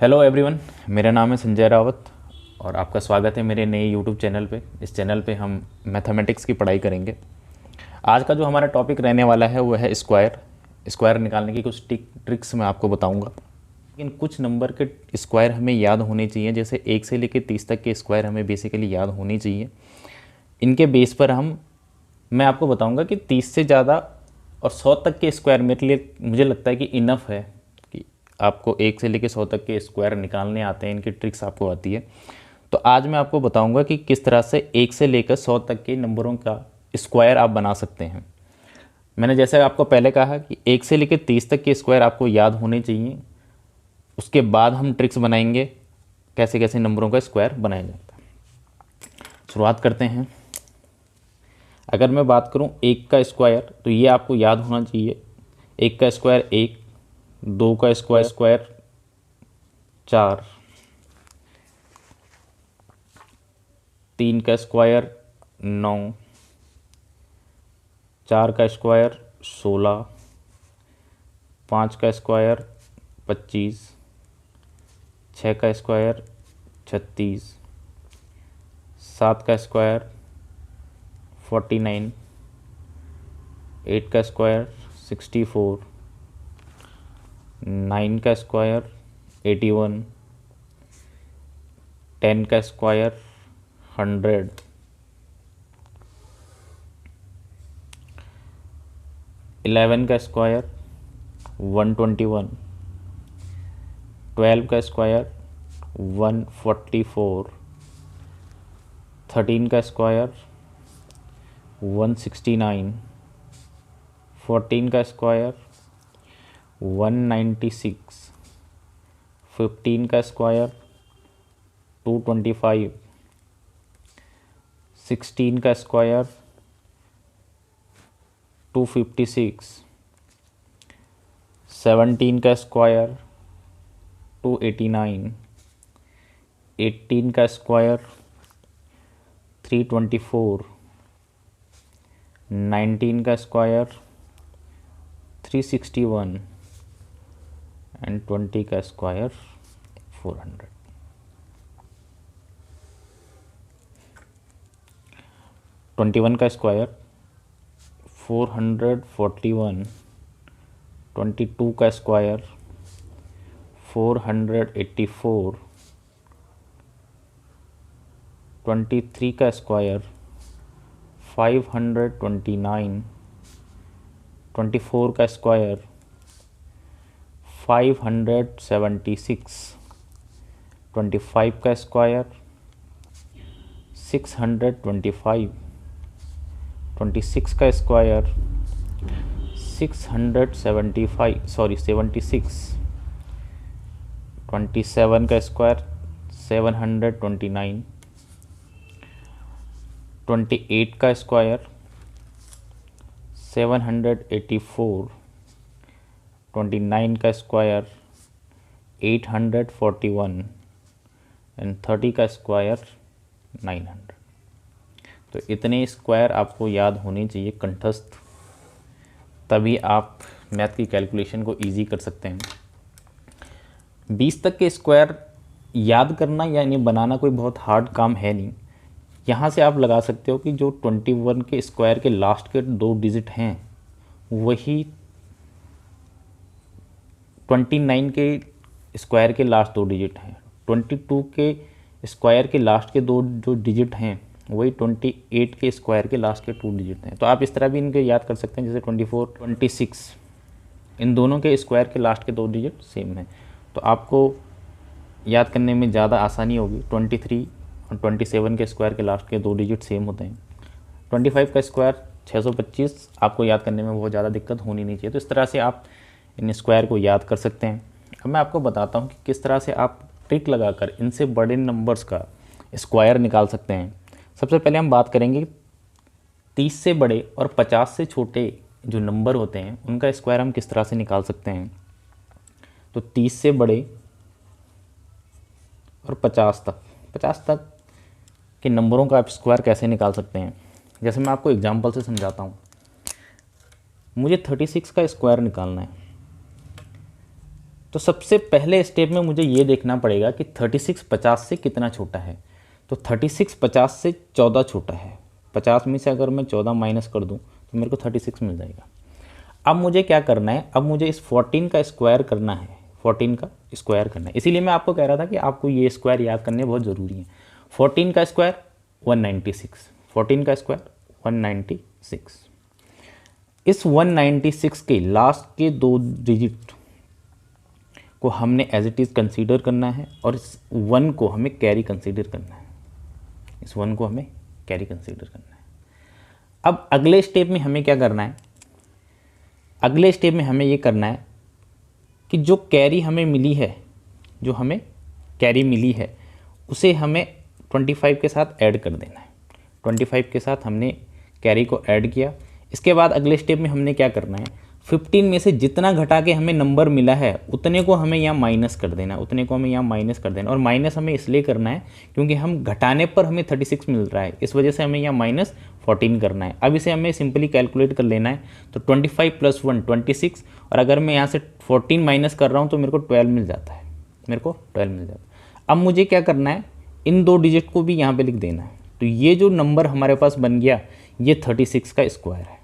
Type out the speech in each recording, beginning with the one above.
Hello everyone, मेरा नाम है संजय रावत और आपका स्वागत है मेरे नए यूट्यूब चैनल पे। इस चैनल पे हम मैथमेटिक्स की पढ़ाई करेंगे। आज का जो हमारा टॉपिक रहने वाला है वो है स्क्वायर। स्क्वायर निकालने की कुछ ट्रिक्स मैं आपको बताऊंगा। लेकिन कुछ नंबर के स्क्वायर हमें याद होने चाहिए, जैसे 1 से लेकर 30 तक के स्क्वायर हमें बेसिकली याद होनी चाहिए। इनके बेस पर मैं आपको बताऊँगा कि 30 से ज़्यादा और 100 तक के स्क्वायर मेरे लिए मुझे लगता है कि इनफ है कि आपको 1 से लेकर 100 तक के स्क्वायर निकालने आते हैं, इनकी ट्रिक्स आपको आती है। तो आज मैं आपको बताऊंगा कि किस तरह से 1 से लेकर 100 तक के नंबरों का स्क्वायर आप बना सकते हैं। मैंने जैसे आपको पहले कहा कि 1 से लेकर 30 तक के स्क्वायर आपको याद होने चाहिए। उसके बाद हम ट्रिक्स बनाएंगे कैसे कैसे नंबरों का स्क्वायर बनाया जाता है। शुरुआत करते हैं। अगर मैं बात करूं 1 का स्क्वायर, तो ये आपको याद होना चाहिए। 1 का स्क्वायर 1, 2 का स्क्वायर 4, 3 का स्क्वायर 9, 4 का स्क्वायर 16, 5 का स्क्वायर 25, 6 का स्क्वायर 36, 7 का स्क्वायर 49, 8 का स्क्वायर 64, 9 का स्क्वायर 81, 10 का स्क्वायर 100, 11 का स्क्वायर 121, 12 का स्क्वायर 144, 13 का स्क्वायर 169, 14 का स्क्वायर 196, 15 का स्क्वायर 225, 16 का स्क्वायर 256, 17 का स्क्वायर 289, 18 का स्क्वायर 324, 19 का स्क्वायर 361 एंड 20 का स्क्वायर 400। 21 का स्क्वायर 441, 22 का स्क्वायर 484, 23 का स्क्वायर 529, 24 का स्क्वायर 576, 25 का स्क्वायर 625, 26 का स्क्वायर 76, 27 का स्क्वायर 729, 28 का स्क्वायर 784, 29 का स्क्वायर 841 एंड 30 का स्क्वायर 900। तो इतने स्क्वायर आपको याद होने चाहिए कंठस्थ, तभी आप मैथ की कैलकुलेशन को इजी कर सकते हैं। 20 तक के स्क्वायर याद करना यानी बनाना कोई बहुत हार्ड काम है नहीं। यहाँ से आप लगा सकते हो कि जो 21 के स्क्वायर के लास्ट के 2 डिजिट हैं वही 29 के स्क्वायर के लास्ट 2 डिजिट हैं। 22 के स्क्वायर के लास्ट के 2 जो डिजिट हैं वही 28 के स्क्वायर के लास्ट के 2 डिजिट हैं। तो आप इस तरह भी इनके याद कर सकते हैं, जैसे 24, 26, इन दोनों के स्क्वायर के लास्ट के 2 डिजिट सेम हैं, तो आपको याद करने में ज़्यादा आसानी होगी। 23 और 27 के स्क्वायर के लास्ट के 2 डिजिट सेम होते हैं। 25 का स्क्वायर 625 आपको याद करने में बहुत ज़्यादा दिक्कत होनी नहीं चाहिए। तो इस तरह से आप इन स्क्वायर को याद कर सकते हैं। अब मैं आपको बताता हूँ कि किस तरह से आप ट्रिक लगाकर इनसे बड़े नंबर्स का स्क्वायर निकाल सकते हैं। सबसे पहले हम बात करेंगे 30 से बड़े और 50 से छोटे जो नंबर होते हैं उनका स्क्वायर हम किस तरह से निकाल सकते हैं। तो 30 से बड़े और 50 तक के नंबरों का आप स्क्वायर कैसे निकाल सकते हैं, जैसे मैं आपको एग्जांपल से समझाता हूँ। मुझे 36 का स्क्वायर निकालना है। तो सबसे पहले स्टेप में मुझे ये देखना पड़ेगा कि 36 50 से कितना छोटा है। तो 36 50 से 14 छोटा है। 50 में से अगर मैं 14 माइनस कर दूं तो मेरे को 36 मिल जाएगा। अब मुझे क्या करना है, अब मुझे इस 14 का स्क्वायर करना है, 14 का स्क्वायर करना है। इसीलिए मैं आपको कह रहा था कि आपको ये स्क्वायर याद करने बहुत ज़रूरी है। 14 का स्क्वायर 196, 14 का स्क्वायर 196। इस 196 के लास्ट के 2 डिजिट को हमने एज इट इज़ कंसीडर करना है और इस 1 को हमें कैरी कंसीडर करना है। इस 1 को हमें कैरी कंसीडर करना है। अब अगले स्टेप में हमें क्या करना है, अगले स्टेप में हमें ये करना है कि जो कैरी हमें मिली है, जो हमें कैरी मिली है उसे हमें 25 के साथ ऐड कर देना है। 25 के साथ हमने कैरी को ऐड किया। इसके बाद अगले स्टेप में हमने क्या करना है, 15 में से जितना घटा के हमें नंबर मिला है उतने को हमें यहाँ माइनस कर देना है, उतने को हमें यहाँ माइनस कर देना। और माइनस हमें इसलिए करना है क्योंकि हम घटाने पर हमें 36 मिल रहा है, इस वजह से हमें यहाँ -14 करना है। अब इसे हमें सिंपली कैलकुलेट कर लेना है। तो 25 + 1 26, और अगर मैं यहाँ से 14 माइनस कर रहा हूँ तो मेरे को 12 मिल जाता है, मेरे को 12 मिल जाता है। अब मुझे क्या करना है, इन 2 डिजिट को भी यहाँ पे लिख देना है। तो ये जो नंबर हमारे पास बन गया ये 36 का स्क्वायर है।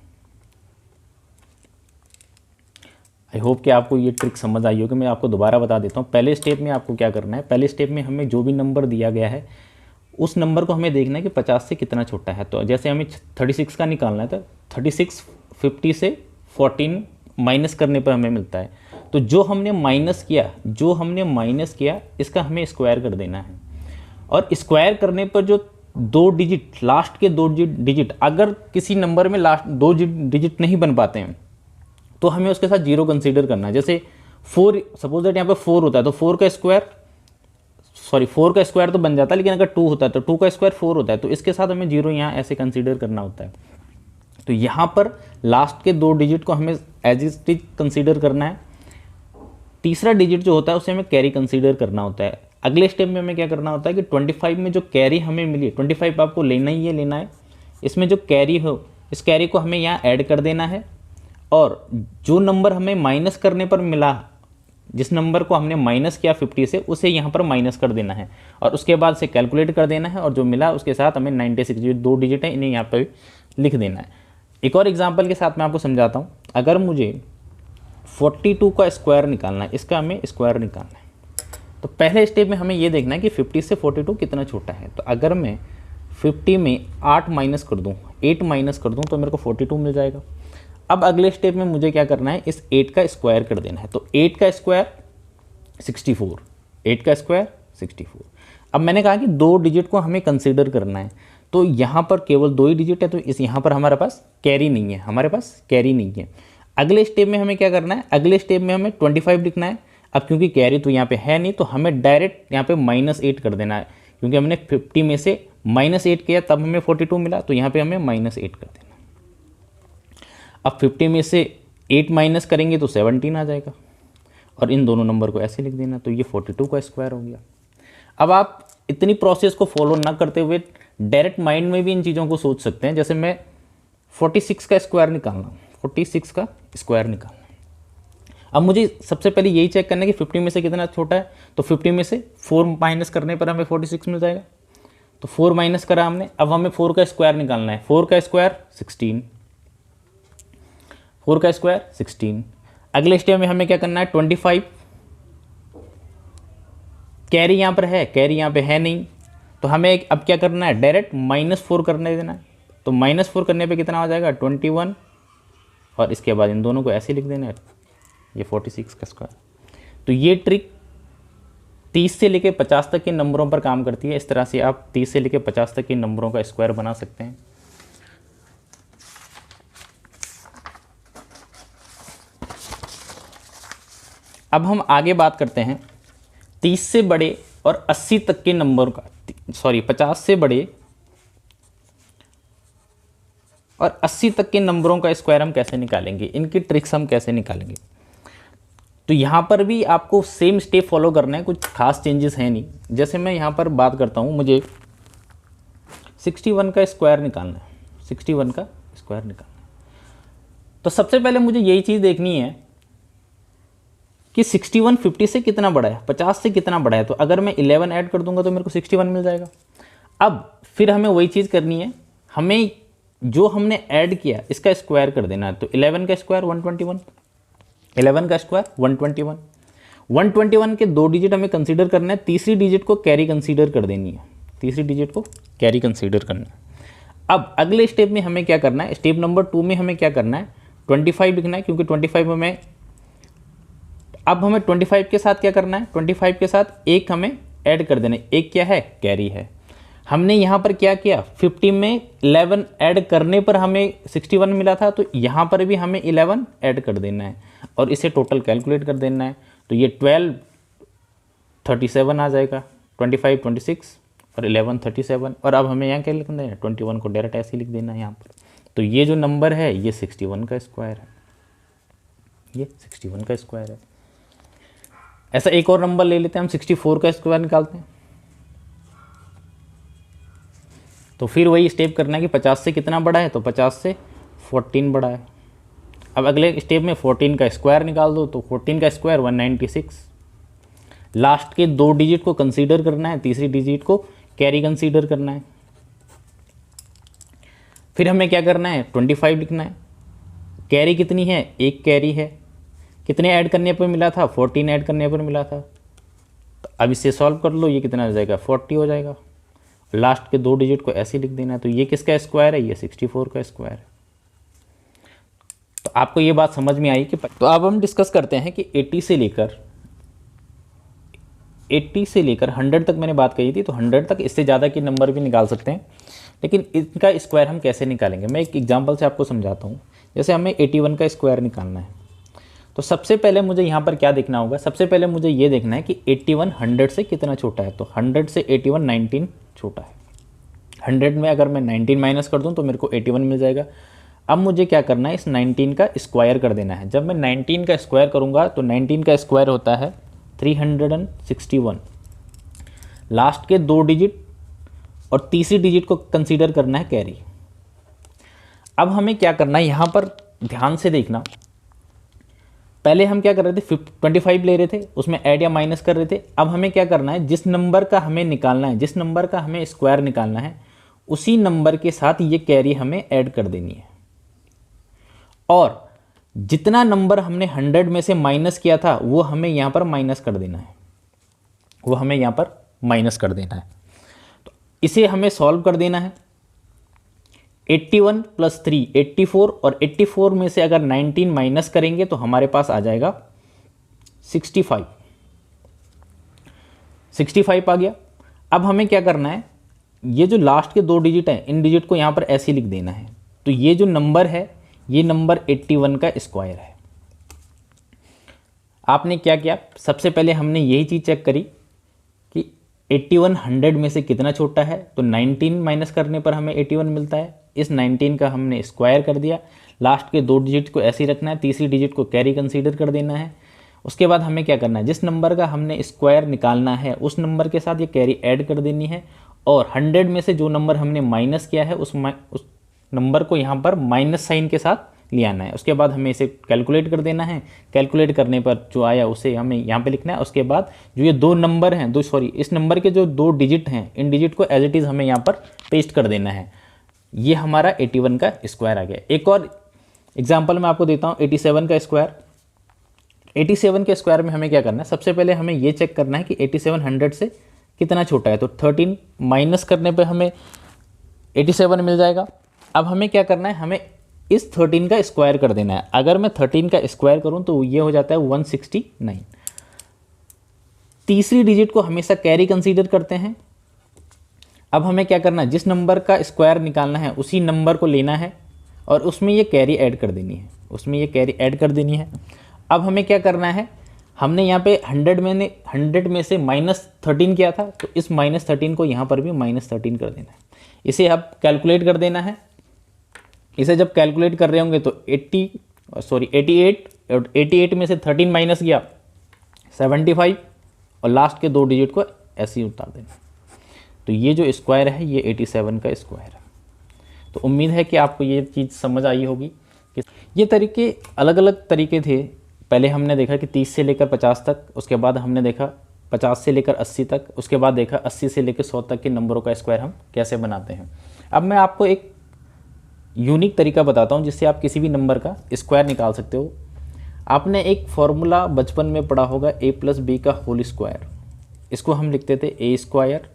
आई होप कि आपको ये ट्रिक समझ आई हो कि मैं आपको दोबारा बता देता हूँ। पहले स्टेप में आपको क्या करना है, पहले स्टेप में हमें जो भी नंबर दिया गया है उस नंबर को हमें देखना है कि 50 से कितना छोटा है। तो जैसे हमें 36 का निकालना है तो 36 50 से 14 माइनस करने पर हमें मिलता है। तो जो हमने माइनस किया इसका हमें स्क्वायर कर देना है। और स्क्वायर करने पर जो 2 डिजिट, लास्ट के 2 डिजिट, अगर किसी नंबर में लास्ट 2 डिजिट नहीं बन पाते हैं तो हमें उसके साथ 0 कंसीडर करना है। जैसे 4, सपोज दैट यहाँ पे 4 होता है तो 4 का स्क्वायर तो बन जाता है, लेकिन अगर 2 होता है तो 2 का स्क्वायर 4 होता है, तो इसके साथ हमें 0 यहाँ ऐसे कंसीडर करना होता है। तो यहाँ पर लास्ट के 2 डिजिट को हमें एज इट इज कंसीडर करना है। तीसरा डिजिट जो होता है उसे हमें कैरी कंसीडर करना होता है। अगले स्टेप में हमें क्या करना होता है कि 25 में जो कैरी हमें मिली है, 25 आपको लेना है, इसमें जो कैरी हो इस कैरी को हमें यहाँ ऐड कर देना है। और जो नंबर हमें माइनस करने पर मिला, जिस नंबर को हमने माइनस किया 50 से, उसे यहाँ पर माइनस कर देना है और उसके बाद से कैलकुलेट कर देना है। और जो मिला उसके साथ हमें 96 जो 2 डिजिट है इन्हें यहाँ पर लिख देना है। एक और एग्जांपल के साथ मैं आपको समझाता हूँ। अगर मुझे 42 का स्क्वायर निकालना है, इसका हमें स्क्वायर निकालना है, तो पहले स्टेप में हमें ये देखना है कि 50 से 42 कितना छोटा है। तो अगर मैं 50 में 8 माइनस कर दूँ, 8 माइनस कर दूँ तो मेरे को 42 मिल जाएगा। अब अगले स्टेप में मुझे क्या करना है, इस 8 का स्क्वायर कर देना है। तो 8 का स्क्वायर 64, 8 का स्क्वायर 64। अब मैंने कहा कि 2 डिजिट को हमें कंसीडर करना है, तो यहाँ पर केवल 2 ही डिजिट है, तो इस यहाँ पर हमारे पास कैरी नहीं है, अगले स्टेप में हमें क्या करना है, अगले स्टेप में हमें 25 लिखना है। अब क्योंकि कैरी तो यहाँ पे है नहीं तो हमें डायरेक्ट यहाँ पे -8 कर देना है, क्योंकि हमने 50 में से -8 किया तब हमें 42 मिला, तो यहाँ पे हमें -8 कर देना। अब 50 में से 8 माइनस करेंगे तो 17 आ जाएगा, और इन दोनों नंबर को ऐसे लिख देना। तो ये 42 का स्क्वायर हो गया। अब आप इतनी प्रोसेस को फॉलो ना करते हुए डायरेक्ट माइंड में भी इन चीज़ों को सोच सकते हैं। जैसे मैं 46 का स्क्वायर निकालना, 46 का स्क्वायर निकालना। अब मुझे सबसे पहले यही चेक करना है कि 50 में से कितना छोटा है। तो 50 में से 4 माइनस करने पर हमें 46 मिल जाएगा। तो 4 माइनस करा हमने, अब हमें 4 का स्क्वायर निकालना है। 4 का स्क्वायर 16, 4 का स्क्वायर 16। अगले स्टेप में हमें क्या करना है, 25, कैरी यहाँ पर है, कैरी यहाँ पे है नहीं, तो हमें अब क्या करना है, डायरेक्ट -4 करने देना है। तो -4 करने पे कितना हो जाएगा, 21, और इसके बाद इन दोनों को ऐसे लिख देना है, ये 46 का स्क्वायर। तो ये ट्रिक 30 से लेकर 50 तक के नंबरों पर काम करती है। इस तरह से आप 30 से लेकर 50 तक के नंबरों का स्क्वायर बना सकते हैं। अब हम आगे बात करते हैं 30 से बड़े और 80 तक के नंबर का, 50 से बड़े और 80 तक के नंबरों का स्क्वायर हम कैसे निकालेंगे, इनकी ट्रिक्स हम कैसे निकालेंगे। तो यहाँ पर भी आपको सेम स्टेप फॉलो करना है, कुछ खास चेंजेस हैं नहीं। जैसे मैं यहाँ पर बात करता हूँ, मुझे 61 का स्क्वायर निकालना है, 61 का स्क्वायर निकालना है। तो सबसे पहले मुझे यही चीज़ देखनी है कि 61 50 से कितना बड़ा है, 50 से कितना बड़ा है। तो अगर मैं 11 ऐड कर दूंगा तो मेरे को 61 मिल जाएगा। अब फिर हमें वही चीज़ करनी है, हमें जो हमने ऐड किया इसका स्क्वायर कर देना है। तो 11 का स्क्वायर 121, 11 का स्क्वायर 121, 121 के 2 डिजिट हमें कंसीडर करना है, तीसरी डिजिट को कैरी कंसीडर कर देनी है, तीसरी डिजिट को कैरी कंसीडर करना है। अब अगले स्टेप में हमें क्या करना है, स्टेप नंबर 2 में हमें क्या करना है, 25 लिखना है, क्योंकि 25 में अब हमें 25 के साथ क्या करना है, 25 के साथ एक हमें ऐड कर देना है। एक क्या है, कैरी है। हमने यहाँ पर क्या किया, 50 में 11 ऐड करने पर हमें 61 मिला था, तो यहाँ पर भी हमें 11 ऐड कर देना है और इसे टोटल कैलकुलेट कर देना है। तो ये 12 37 आ जाएगा, 25 26 और 11 37। और अब हमें यहाँ क्या लिखना है, 21 को डायरेक्ट ऐसे लिख देना है यहाँ पर। तो ये जो नंबर है ये 61 का स्क्वायर है, ये 61 का स्क्वायर है। ऐसा एक और नंबर ले लेते हैं हम, 64 का स्क्वायर निकालते हैं। तो फिर वही स्टेप करना है कि 50 से कितना बड़ा है, तो 50 से 14 बड़ा है। अब अगले स्टेप में 14 का स्क्वायर निकाल दो, तो 14 का स्क्वायर 196। लास्ट के 2 डिजिट को कंसीडर करना है, तीसरी डिजिट को कैरी कंसीडर करना है। फिर हमें क्या करना है, 25 लिखना है। कैरी कितनी है, एक कैरी है। कितने ऐड करने पर मिला था, 14 ऐड करने पर मिला था। तो अब इसे सॉल्व कर लो, ये कितना हो जाएगा, 40 हो जाएगा। लास्ट के 2 डिजिट को ऐसे लिख देना है। तो ये किसका स्क्वायर है, ये 64 का स्क्वायर है। तो आपको ये बात समझ में आई कि तो अब हम डिस्कस करते हैं कि 80 से लेकर 100 तक मैंने बात कही थी, तो 100 तक इससे ज़्यादा के नंबर भी निकाल सकते हैं, लेकिन इनका स्क्वायर हम कैसे निकालेंगे, मैं एक एग्जांपल से आपको समझाता हूँ। जैसे हमें 81 का स्क्वायर निकालना है, तो सबसे पहले मुझे यहाँ पर क्या देखना होगा, सबसे पहले मुझे ये देखना है कि 81 100 से कितना छोटा है। तो 100 से 81 19 छोटा है। 100 में अगर मैं 19 माइनस कर दूँ तो मेरे को 81 मिल जाएगा। अब मुझे क्या करना है, इस 19 का स्क्वायर कर देना है। जब मैं 19 का स्क्वायर करूँगा तो 19 का स्क्वायर होता है 361। लास्ट के 2 डिजिट और तीसरी डिजिट को कंसीडर करना है कैरी। अब हमें क्या करना है, यहाँ पर ध्यान से देखना। पहले हम क्या कर रहे थे, 25 ले रहे थे, उसमें ऐड या माइनस कर रहे थे। अब हमें क्या करना है, जिस नंबर का हमें निकालना है, जिस नंबर का हमें स्क्वायर निकालना है, उसी नंबर के साथ ये कैरी हमें ऐड कर देनी है। और जितना नंबर हमने 100 में से माइनस किया था वो हमें यहाँ पर माइनस कर देना है, वो हमें यहाँ पर माइनस कर देना है। तो इसे हमें सॉल्व कर देना है। 81 + 3 84, और 84 में से अगर 19 माइनस करेंगे तो हमारे पास आ जाएगा 65। 65 आ गया। अब हमें क्या करना है, ये जो लास्ट के 2 डिजिट हैं, इन डिजिट को यहाँ पर ऐसे लिख देना है। तो ये जो नंबर है, ये नंबर 81 का स्क्वायर है। आपने क्या किया, सबसे पहले हमने यही चीज़ चेक करी कि 81 100 में से कितना छोटा है। तो 19 माइनस करने पर हमें 81 मिलता है। इस 19 का हमने स्क्वायर कर दिया। लास्ट के 2 डिजिट को ऐसे ही रखना है, तीसरी डिजिट को कैरी कंसीडर कर देना है। उसके बाद हमें क्या करना है, जिस नंबर का हमने स्क्वायर निकालना है उस नंबर के साथ ये कैरी ऐड कर देनी है। और 100 में से जो नंबर हमने माइनस किया है उस नंबर को यहाँ पर माइनस साइन के साथ ले आना है। उसके बाद हमें इसे कैलकुलेट कर देना है। कैलकुलेट करने पर जो आया उसे हमें यहाँ पे लिखना है। उसके बाद जो ये 2 नंबर हैं, इस नंबर के जो 2 डिजिट हैं, इन डिजिट को एज इट इज़ हमें यहाँ पर पेस्ट कर देना है। ये हमारा 81 का स्क्वायर आ गया। एक और एग्जाम्पल मैं आपको देता हूँ, 87 का स्क्वायर। 87 के स्क्वायर में हमें क्या करना है, सबसे पहले हमें ये चेक करना है कि 87 100 से कितना छोटा है। तो 13 माइनस करने पे हमें 87 मिल जाएगा। अब हमें क्या करना है, हमें इस 13 का स्क्वायर कर देना है। अगर मैं 13 का स्क्वायर करूं तो ये हो जाता है 169। तीसरी डिजिट को हमेशा कैरी कंसीडर करते हैं। अब हमें क्या करना है, जिस नंबर का स्क्वायर निकालना है उसी नंबर को लेना है और उसमें ये कैरी ऐड कर देनी है, उसमें ये कैरी ऐड कर देनी है। अब हमें क्या करना है, हमने यहाँ पे 100 में से -13 किया था, तो इस -13 को यहाँ पर भी -13 कर देना है। इसे अब कैलकुलेट कर देना है। इसे जब कैलकुलेट कर रहे होंगे तो 88 और 88 में से 13 माइनस किया 75 और लास्ट के 2 डिजिट को ऐसे ही उतार देना। तो ये जो स्क्वायर है ये 87 का स्क्वायर है। तो उम्मीद है कि आपको ये चीज़ समझ आई होगी कि ये तरीके अलग अलग तरीके थे पहले हमने देखा कि 30 से लेकर 50 तक, उसके बाद हमने देखा 50 से लेकर 80 तक, उसके बाद देखा 80 से लेकर 100 तक के नंबरों का स्क्वायर हम कैसे बनाते हैं। अब मैं आपको एक यूनिक तरीका बताता हूँ जिससे आप किसी भी नंबर का स्क्वायर निकाल सकते हो। आपने एक फॉर्मूला बचपन में पढ़ा होगा a प्लस बी का होल स्क्वायर। इसको हम लिखते थे a square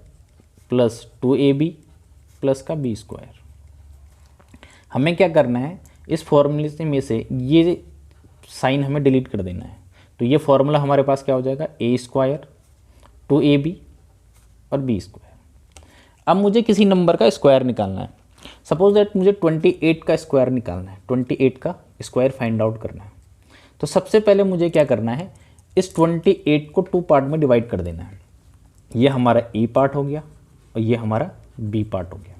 plus 2ab plus का b स्क्वायर। हमें क्या करना है, इस फॉर्मूले में से ये साइन हमें डिलीट कर देना है। तो ये फॉर्मूला हमारे पास क्या हो जाएगा, a स्क्वायर 2ab और b स्क्वायर। अब मुझे किसी नंबर का स्क्वायर निकालना है। सपोज दैट मुझे 28 का स्क्वायर निकालना है, 28 का स्क्वायर फाइंड आउट करना है। तो सबसे पहले मुझे क्या करना है, इस 28 को 2 पार्ट में डिवाइड कर देना है। ये हमारा ए पार्ट हो गया और ये हमारा बी पार्ट हो गया।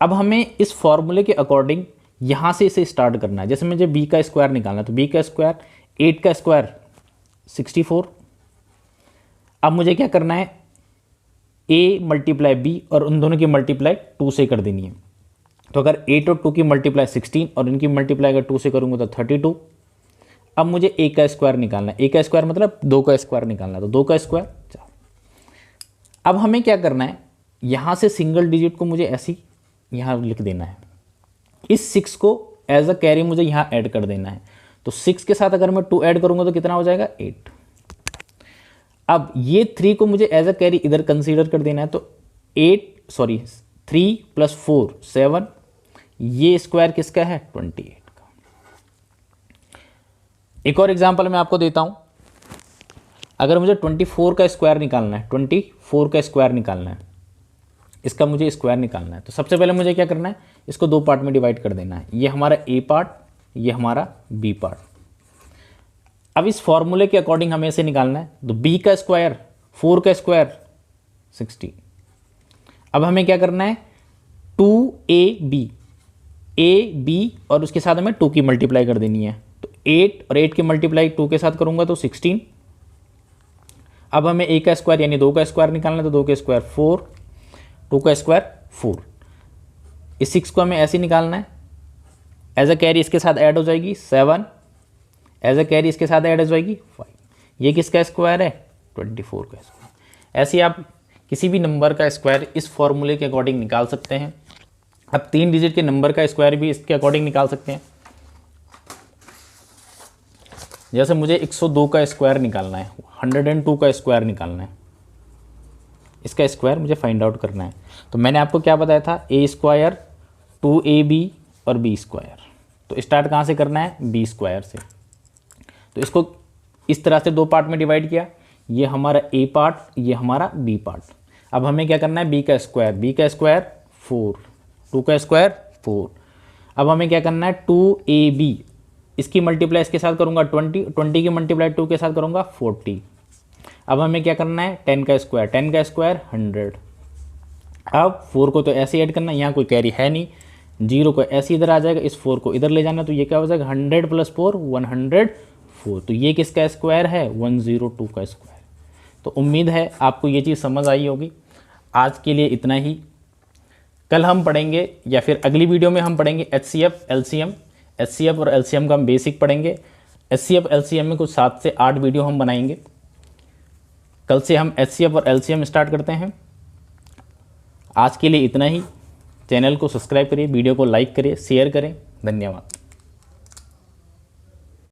अब हमें इस फॉर्मूले के अकॉर्डिंग यहाँ से इसे स्टार्ट करना है। जैसे मुझे बी का स्क्वायर निकालना है, तो बी का स्क्वायर 8 का स्क्वायर 64। अब मुझे क्या करना है, ए मल्टीप्लाई बी और उन दोनों की मल्टीप्लाई 2 से कर देनी है। तो अगर 8 और 2 की मल्टीप्लाई 16 और इनकी मल्टीप्लाई अगर 2 से करूँगा तो 32। अब मुझे ए का स्क्वायर निकालना है। ए का स्क्वायर मतलब 2 का स्क्वायर निकालना है, तो 2 का स्क्वायर 4। अब हमें क्या करना है, यहाँ से सिंगल डिजिट को मुझे ऐसी यहाँ लिख देना है। इस 6 को एज अ कैरी मुझे यहाँ ऐड कर देना है। तो 6 के साथ अगर मैं 2 ऐड करूँगा तो कितना हो जाएगा, 8। अब ये 3 को मुझे एज अ कैरी इधर कंसीडर कर देना है। तो 3 + 4 7। ये स्क्वायर किसका है, 28 का। एक और एग्जांपल मैं आपको देता हूं। अगर मुझे 24 का स्क्वायर निकालना है, 24 का स्क्वायर निकालना है, इसका मुझे स्क्वायर निकालना है, तो सबसे पहले मुझे क्या करना है, इसको 2 पार्ट में डिवाइड कर देना है। ये हमारा ए पार्ट, ये हमारा बी पार्ट। अब इस फॉर्मूले के अकॉर्डिंग हमें इसे निकालना है। तो बी का स्क्वायर 4 का स्क्वायर 60। अब हमें क्या करना है, 2ab, ए बी और उसके साथ हमें 2 की मल्टीप्लाई कर देनी है। तो 8 और 8 की मल्टीप्लाई 2 के साथ करूंगा तो 16। अब हमें ए का स्क्वायर यानी 2 का स्क्वायर निकालना है। तो 2 का स्क्वायर 4, 2 का स्क्वायर 4। इस 6 को हमें ऐसे निकालना है। एज अ कैरी इसके साथ ऐड हो जाएगी 7, एज अ कैरी इसके साथ ऐड हो जाएगी 5। ये किसका स्क्वायर है, 24 का स्क्वायर। ऐसे आप किसी भी नंबर का स्क्वायर इस फॉर्मूले के अकॉर्डिंग निकाल सकते हैं। अब 3 डिजिट के नंबर का स्क्वायर भी इसके अकॉर्डिंग निकाल सकते हैं। जैसे मुझे 102 का स्क्वायर निकालना है, 102 का स्क्वायर निकालना है, इसका स्क्वायर मुझे फाइंड आउट करना है। तो मैंने आपको क्या बताया था, ए स्क्वायर 2ab और बी स्क्वायर। तो स्टार्ट कहाँ से करना है, बी स्क्वायर से। तो इसको इस तरह से 2 पार्ट में डिवाइड किया। ये हमारा ए पार्ट, ये हमारा बी पार्ट। अब हमें क्या करना है, बी का स्क्वायर 4, 2 का स्क्वायर 4। अब हमें क्या करना है, 2ab, इसकी मल्टीप्लाई इसके साथ करूँगा 20, 20 की मल्टीप्लाई 2 के साथ करूँगा 40। अब हमें क्या करना है, 10 का स्क्वायर 100। अब 4 को तो ऐसे ऐड करना है, यहाँ कोई कैरी है नहीं, 0 को ऐसे इधर आ जाएगा, इस 4 को इधर ले जाना। तो ये क्या हो जाएगा, 100 + 4 104। तो ये किसका स्क्वायर है, 102 का स्क्वायर। तो उम्मीद है आपको ये चीज़ समझ आई होगी। आज के लिए इतना ही। कल हम पढ़ेंगे या फिर अगली वीडियो में हम पढ़ेंगे HCF LCM। HCF और LCM का हम बेसिक पढ़ेंगे। HCF LCM में कुछ 7 से 8 वीडियो हम बनाएंगे। कल से हम HCF और LCM स्टार्ट करते हैं। आज के लिए इतना ही। चैनल को सब्सक्राइब करिए, वीडियो को लाइक करिए, शेयर करें। धन्यवाद।